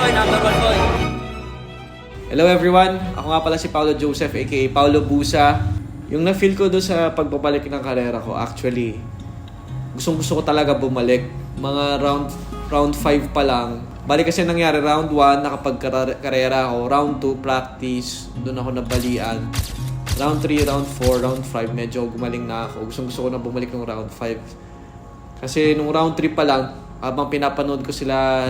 boy, number 1 boy. Hello everyone, ako nga pala si Paulo Joseph aka Paulo Busa. Yung na-feel ko doon sa pagbabalik ng karera ko, actually, gusto ko talaga bumalik. Mga round 5 pa lang. Bali kasi nangyari, round 1, nakapag-karera ako. Round 2, practice. Doon ako nabalian. Round 3, round 4, round 5, medyo gumaling na ako. Gusto ko na bumalik ng round 5. Kasi nung round 3 pa lang, habang pinapanood ko sila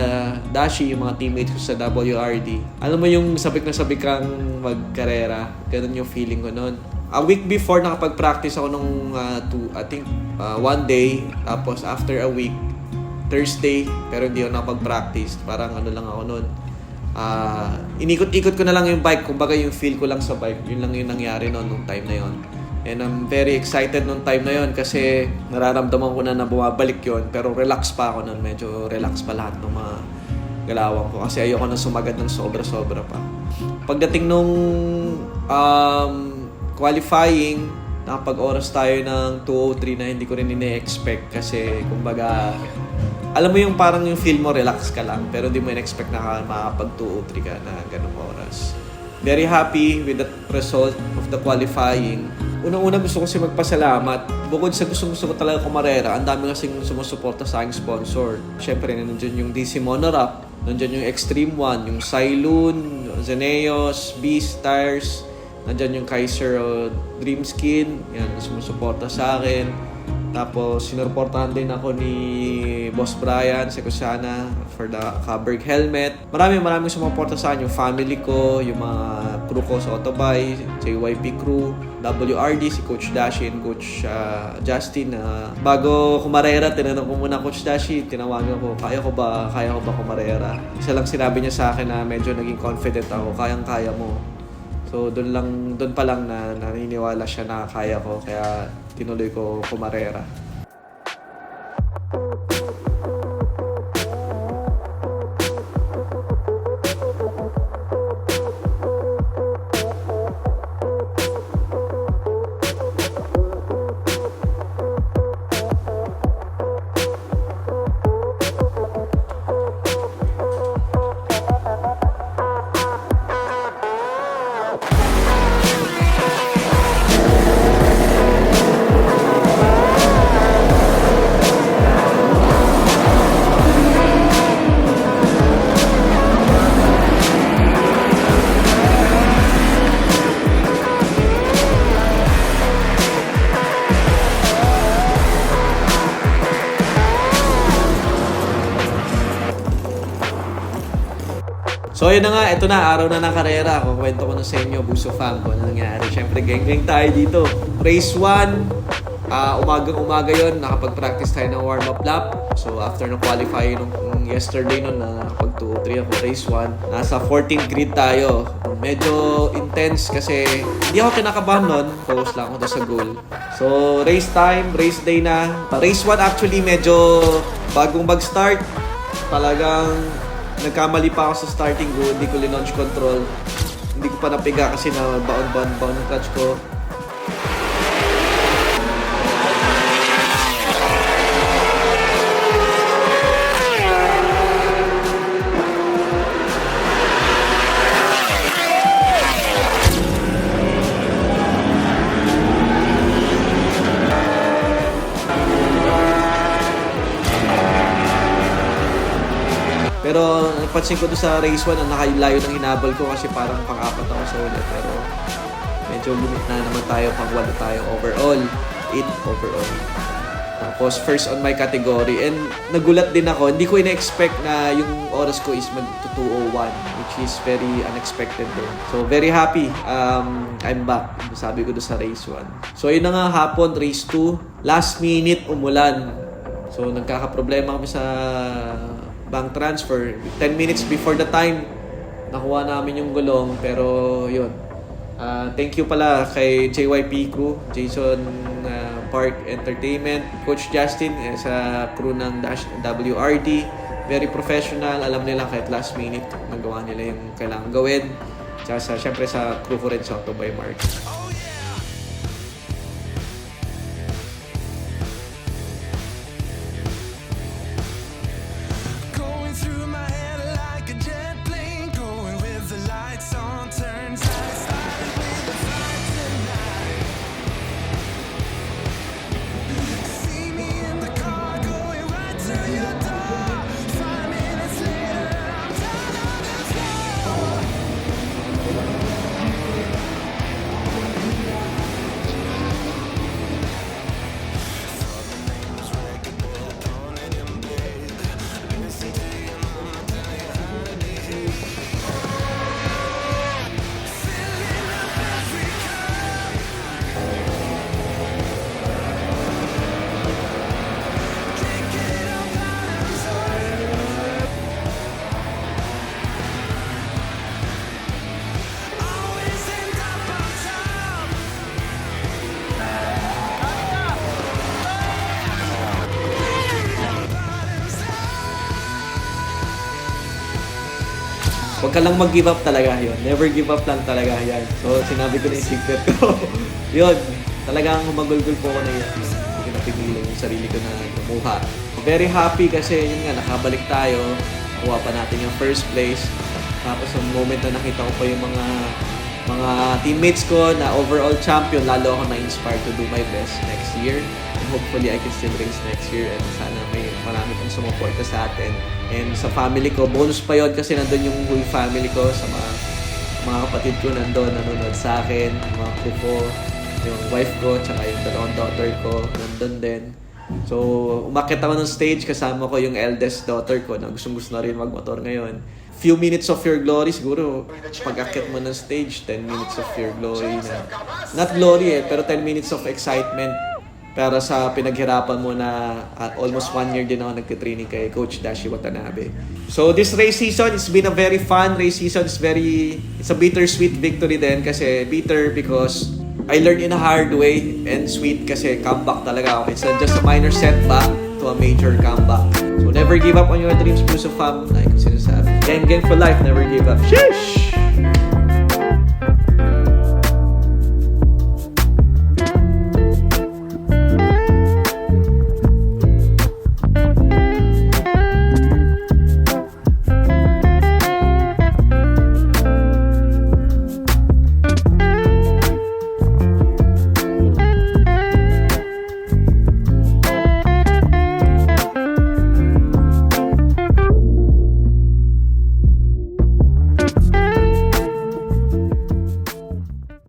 Dashi, yung mga teammates ko sa WRD, alam mo yung sabik na sabik kang magkarera. Ganun yung feeling ko noon. A week before, nakapag-practice ako nung one day. Tapos after a week, Thursday, pero hindi ako nakapag-practice. Parang ano lang ako noon. Inikot-ikot ko na lang yung bike. Kumbaga yung feel ko lang sa bike. Yun lang yung nangyari noon nung time na yon. And I'm very excited nung time na yon kasi nararamdaman ko na bumabalik yon. Pero relax pa ako noon. Medyo relax pa lahat ng mga galawang ko. Kasi ayoko na sumagad ng sobra-sobra pa. Pagdating nung qualifying, nakapag-oras tayo ng 2:03 na hindi ko rin ine-expect. Kasi kumbaga, alam mo yung parang yung feel mo, relax ka lang. Pero hindi mo in-expect na makapag 2:03 ka na ganung oras. Very happy with the result of the qualifying. Unang-una gusto ko kasi magpasalamat. Bukod sa gusto ko talaga kumarera, ang dami kasing sumusuporta sa aking sponsor. Siyempre, nandiyan yung DC Monorap, nandiyan yung Extreme One, yung Cylon, Zeneos, Beast Tires, nandiyan yung Kaiser Dream Skin, yan, sumusuporta sa akin. Tapos, sinuportahan din ako ni Boss Brian, si Kusana, for the Kaberg helmet. Maraming sumuporta sa akin. Yung family ko, yung mga crew ko sa Autobay, JYP crew, WRD, si Coach Dashi and Coach Justin. Bago kumarera, tinanong ko muna Coach Dashi, tinawagan ko, kaya ko ba kumarera? Isa lang sinabi niya sa akin na medyo naging confident ako, kayang-kaya mo. So, doon pa lang na naniniwala siya na kaya ko, kaya tinuloy ko kumarera. So yun na nga, ito na, araw na ng karera. Kukwento ko na sa inyo, Buso fam, kung ano nangyari. Siyempre, gang-gang tayo dito. Race 1, umagang-umaga yun, nakapag-practice tayo ng warm-up lap. So after ng qualifying nung yesterday nun, nakapag 2-3 ako, race 1. Nasa 14th grid tayo. Medyo intense kasi hindi ako kinakabahan nun. Focus lang ako doon sa goal. So race time, race day na. Race 1 actually medyo bagong mag-start. Talagang nagkamali pa ako sa starting go, hindi ko launch control. Hindi ko pa napiga kasi na baon ng clutch ko. Pero napansin ko doon sa race 1 na nakalayo ng hinabol ko kasi parang pang-apat ako sa ulit. Pero medyo limit na naman tayo, pang-1 tayo overall. 8 overall. Tapos first on my category. And nagulat din ako. Hindi ko ina-expect na yung oras ko is mag-2:01, which is very unexpected din. So very happy. I'm back. Sabi ko doon sa race 1. So yun na nga, hapon, race 2. Last minute, umulan. So nagkakaproblema kami sa bank transfer. 10 minutes before the time, nakuha namin yung gulong. Pero yun, thank you pala kay JYP crew, Jason Park Entertainment, Coach Justin sa crew ng WRD. Very professional, alam nila kahit last minute nagawa nila yung kailangan gawin. Tsaka syempre sa crew ko rin sa Autobay Mark. Going through my head like a jet plane. Huwag ka lang mag-give up talaga yun. Never give up lang talaga yan. So, sinabi ko na yung secret ko. Yun, talagang humagulgol po ako na yun. Hindi ko napigilan yung sarili ko na lumuha. Very happy kasi yun nga, nakabalik tayo. Nakuha pa natin yung first place. Tapos yung moment na nakita ko pa yung mga teammates ko na overall champion, lalo ako na-inspired to do my best next year. And hopefully, I can still race next year. And sana may marami pang sumuporta sa atin. And sa family ko, bonus pa yun kasi nandun yung whole family ko sa mga kapatid ko nandun, nanonood sa akin, yung mga crew ko, yung wife ko, tsaka yung dalawang daughter ko, nandun din. So, umakyat ako ng stage, kasama ko yung eldest daughter ko na gustong-gusto na rin magmotor ngayon. Few minutes of your glory, siguro pag-akyat mo ng stage, 10 minutes of your glory na, not glory pero 10 minutes of excitement para sa pinaghirapan mo na almost 1 year din ako nagtitraining kay Coach Dashi Watanabe. So this race season, it's been a very fun race season. It's a bittersweet victory din kasi bitter because I learned in a hard way and sweet kasi comeback talaga ako. It's not just a minor setback to a major comeback. So never give up on your dreams, Puso Fam. Like ko sinasabi. Game for life, never give up. Sheesh!